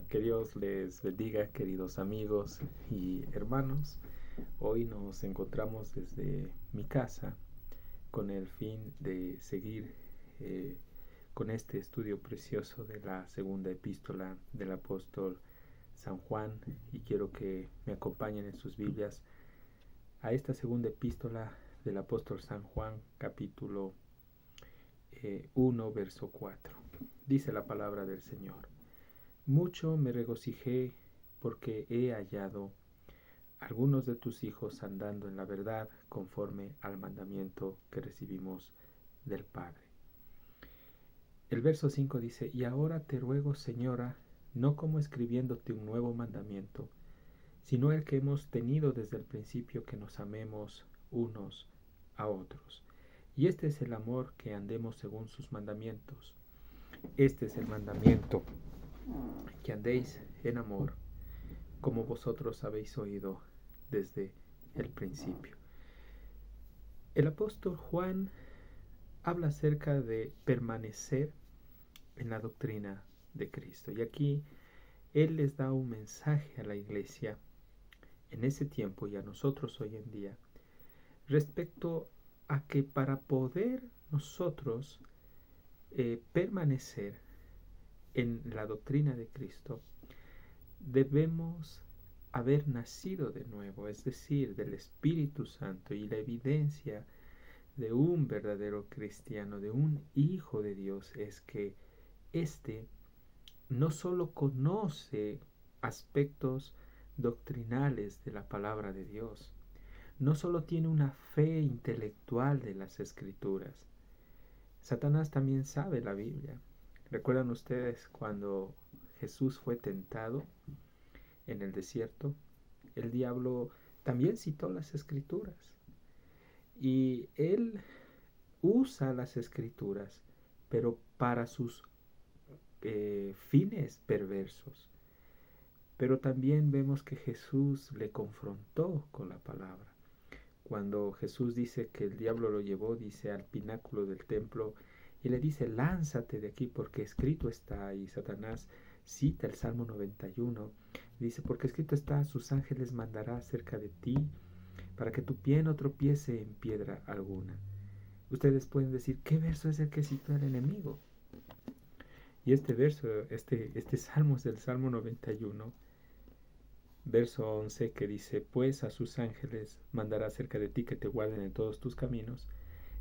Que Dios les bendiga, queridos amigos y hermanos. Hoy nos encontramos desde mi casa con el fin de seguir con este estudio precioso de la segunda epístola del apóstol San Juan, y quiero que me acompañen en sus Biblias a esta segunda epístola del apóstol San Juan, capítulo 1, verso 4. Dice la palabra del Señor: Mucho me regocijé porque he hallado algunos de tus hijos andando en la verdad conforme al mandamiento que recibimos del Padre. El verso 5 dice: Y ahora te ruego, Señora, no como escribiéndote un nuevo mandamiento, sino el que hemos tenido desde el principio, que nos amemos unos a otros. Y este es el amor, que andemos según sus mandamientos. Este es el mandamiento, que andéis en amor, como vosotros habéis oído desde el principio. El apóstol Juan habla acerca de permanecer en la doctrina de Cristo. Y aquí él les da un mensaje a la iglesia en ese tiempo y a nosotros hoy en día respecto a que para poder nosotros permanecer en la doctrina de Cristo, debemos haber nacido de nuevo, es decir, del Espíritu Santo. Y la evidencia de un verdadero cristiano, de un hijo de Dios, es que éste no solo conoce aspectos doctrinales de la palabra de Dios, no solo tiene una fe intelectual de las Escrituras. Satanás también sabe la Biblia. ¿Recuerdan ustedes cuando Jesús fue tentado en el desierto? El diablo también citó las Escrituras. Y él usa las Escrituras, pero para sus fines perversos. Pero también vemos que Jesús le confrontó con la palabra. Cuando Jesús dice que el diablo lo llevó, dice, al pináculo del templo y le dice: lánzate de aquí porque escrito está. Y Satanás cita el Salmo 91, dice: porque escrito está, sus ángeles mandará cerca de ti para que tu pie no tropiece en piedra alguna. Ustedes pueden decir: ¿qué verso es el que citó el enemigo? Y este verso, este salmo es del Salmo 91, verso 11, que dice: pues a sus ángeles mandará cerca de ti, que te guarden en todos tus caminos,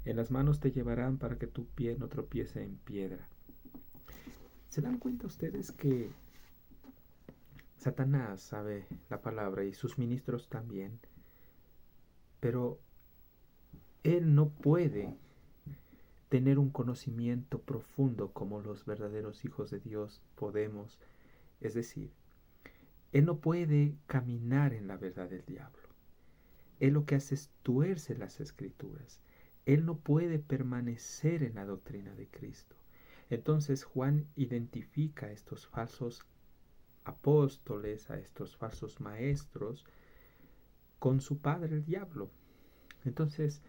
en las manos te llevarán para que tu pie no tropiece en piedra. ¿Se dan cuenta ustedes que Satanás sabe la palabra y sus ministros también? Pero él no puede tener un conocimiento profundo como los verdaderos hijos de Dios podemos. Es decir, él no puede caminar en la verdad del diablo. Él lo que hace es tuerce las Escrituras. Él no puede permanecer en la doctrina de Cristo. Entonces Juan identifica a estos falsos apóstoles, a estos falsos maestros, con su padre el diablo. Entonces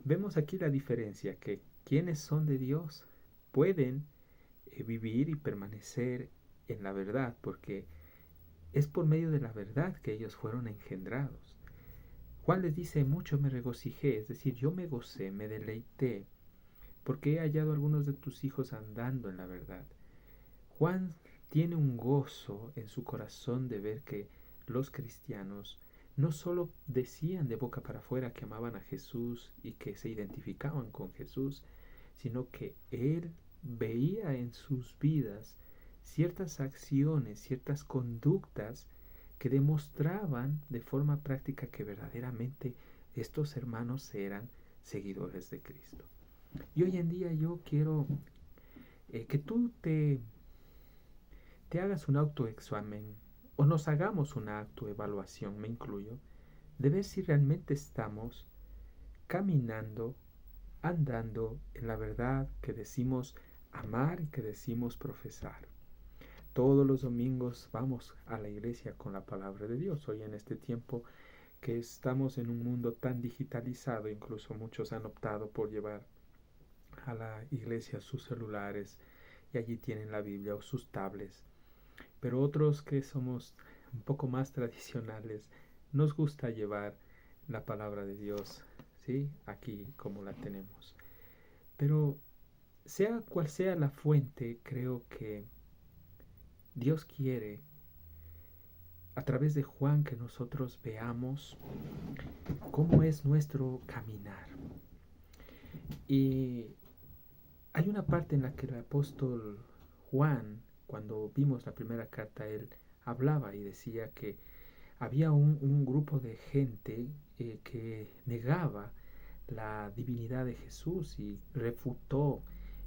vemos aquí la diferencia, que quienes son de Dios pueden vivir y permanecer en la verdad, porque es por medio de la verdad que ellos fueron engendrados. Juan les dice: mucho me regocijé, es decir, yo me gocé, me deleité, porque he hallado algunos de tus hijos andando en la verdad. Juan tiene un gozo en su corazón de ver que los cristianos no solo decían de boca para afuera que amaban a Jesús y que se identificaban con Jesús, sino que él veía en sus vidas ciertas acciones, ciertas conductas que demostraban de forma práctica que verdaderamente estos hermanos eran seguidores de Cristo. Y hoy en día yo quiero que tú te hagas un autoexamen, o nos hagamos una autoevaluación, me incluyo, de ver si realmente estamos caminando, andando en la verdad que decimos amar y que decimos profesar. Todos los domingos vamos a la iglesia con la palabra de Dios. Hoy en este tiempo que estamos en un mundo tan digitalizado, incluso muchos han optado por llevar a la iglesia sus celulares y allí tienen la Biblia o sus tablets. Pero otros que somos un poco más tradicionales, nos gusta llevar la palabra de Dios, ¿sí? Aquí como la tenemos. Pero sea cual sea la fuente, creo que Dios quiere a través de Juan que nosotros veamos cómo es nuestro caminar. Y hay una parte en la que el apóstol Juan, cuando vimos la primera carta, él hablaba y decía que había un grupo de gente que negaba la divinidad de Jesús y refutó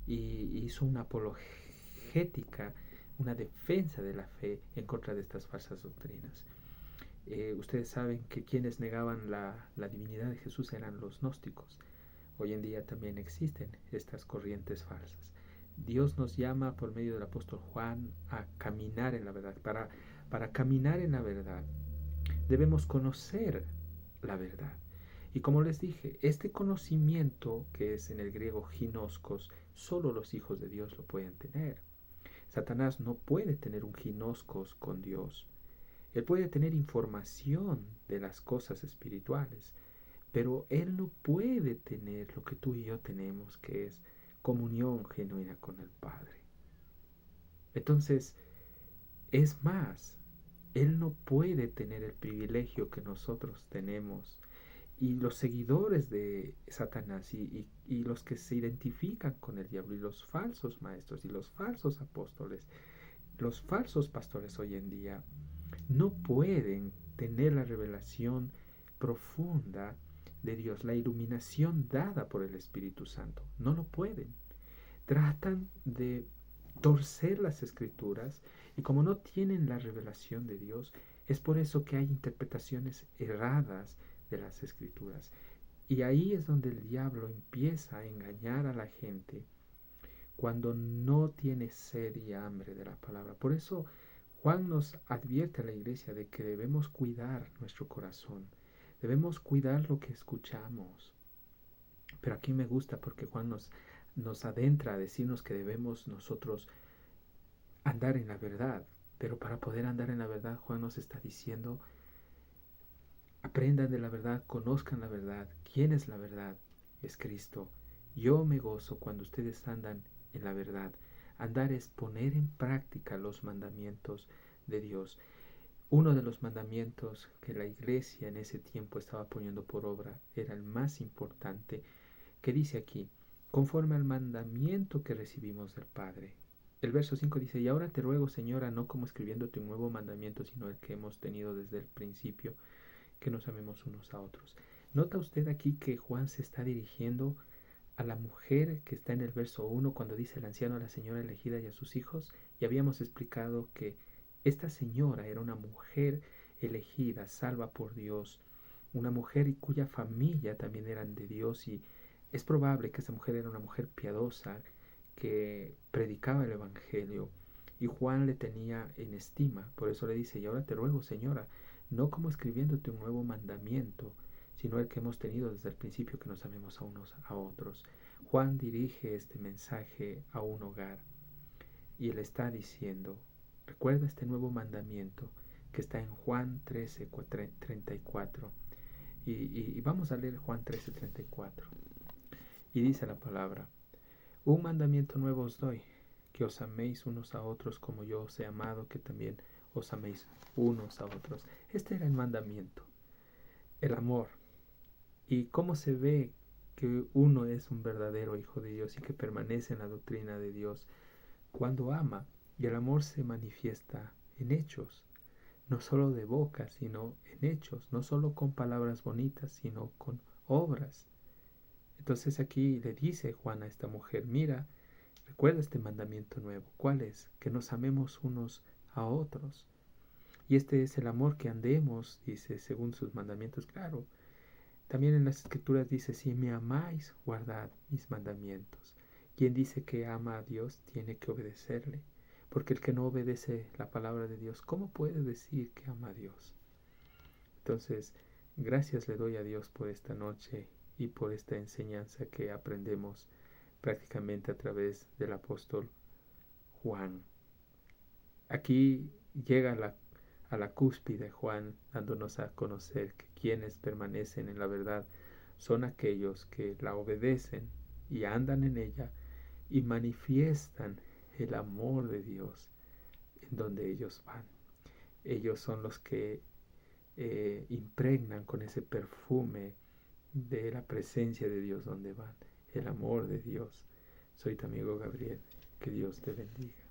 y hizo una apologética, una defensa de la fe en contra de estas falsas doctrinas. Ustedes saben que quienes negaban la divinidad de Jesús eran los gnósticos. Hoy en día también existen estas corrientes falsas. Dios nos llama por medio del apóstol Juan a caminar en la verdad. Para caminar en la verdad debemos conocer la verdad. Y como les dije, este conocimiento, que es en el griego ginoskos, solo los hijos de Dios lo pueden tener. Satanás no puede tener un ginoskos con Dios. Él puede tener información de las cosas espirituales, pero él no puede tener lo que tú y yo tenemos, que es comunión genuina con el Padre. Entonces, es más, él no puede tener el privilegio que nosotros tenemos. Y los seguidores de Satanás y los que se identifican con el diablo y los falsos maestros y los falsos apóstoles, los falsos pastores hoy en día, no pueden tener la revelación profunda de Dios, la iluminación dada por el Espíritu Santo. No lo pueden. Tratan de torcer las escrituras y como no tienen la revelación de Dios, es por eso que hay interpretaciones erradas de las escrituras. Y ahí es donde el diablo empieza a engañar a la gente cuando no tiene sed y hambre de la palabra. Por eso Juan nos advierte a la iglesia de que debemos cuidar nuestro corazón, debemos cuidar lo que escuchamos. Pero aquí me gusta porque Juan nos adentra a decirnos que debemos nosotros andar en la verdad. Pero para poder andar en la verdad, Juan nos está diciendo, aprendan de la verdad, conozcan la verdad. ¿Quién es la verdad? Es Cristo. Yo me gozo cuando ustedes andan en la verdad. Andar es poner en práctica los mandamientos de Dios. Uno de los mandamientos que la iglesia en ese tiempo estaba poniendo por obra era el más importante, que dice aquí, conforme al mandamiento que recibimos del Padre. El verso 5 dice, y ahora te ruego, Señora, no como escribiéndote un nuevo mandamiento, sino el que hemos tenido desde el principio, que nos amemos unos a otros. ¿Nota usted aquí que Juan se está dirigiendo a la mujer que está en el verso 1 cuando dice el anciano a la señora elegida y a sus hijos? Y habíamos explicado que esta señora era una mujer elegida, salva por Dios, una mujer y cuya familia también eran de Dios, y es probable que esta mujer era una mujer piadosa que predicaba el Evangelio y Juan le tenía en estima. Por eso le dice, y ahora te ruego, Señora, no como escribiéndote un nuevo mandamiento, sino el que hemos tenido desde el principio, que nos amemos a unos a otros. Juan dirige este mensaje a un hogar y le está diciendo, recuerda este nuevo mandamiento que está en Juan 13:34. Y vamos a leer Juan 13:34. Y dice la palabra, un mandamiento nuevo os doy, que os améis unos a otros como yo os he amado, que también os améis unos a otros. Este era el mandamiento, el amor. ¿Y cómo se ve que uno es un verdadero hijo de Dios y que permanece en la doctrina de Dios? Cuando ama, y el amor se manifiesta en hechos, no solo de boca, sino en hechos, no solo con palabras bonitas, sino con obras. Entonces aquí le dice Juan a esta mujer, mira, recuerda este mandamiento nuevo. ¿Cuál es? Que nos amemos unos a otros. Y este es el amor, que andemos, dice, según sus mandamientos. Claro, también en las escrituras dice, si me amáis, guardad mis mandamientos. Quien dice que ama a Dios tiene que obedecerle, porque el que no obedece la palabra de Dios, ¿cómo puede decir que ama a Dios? Entonces, gracias le doy a Dios por esta noche y por esta enseñanza que aprendemos prácticamente a través del apóstol Juan. Aquí llega a la cúspide Juan, dándonos a conocer que quienes permanecen en la verdad son aquellos que la obedecen y andan en ella y manifiestan el amor de Dios en donde ellos van. Ellos son los que impregnan con ese perfume de la presencia de Dios donde van, el amor de Dios. Soy tu amigo Gabriel, que Dios te bendiga.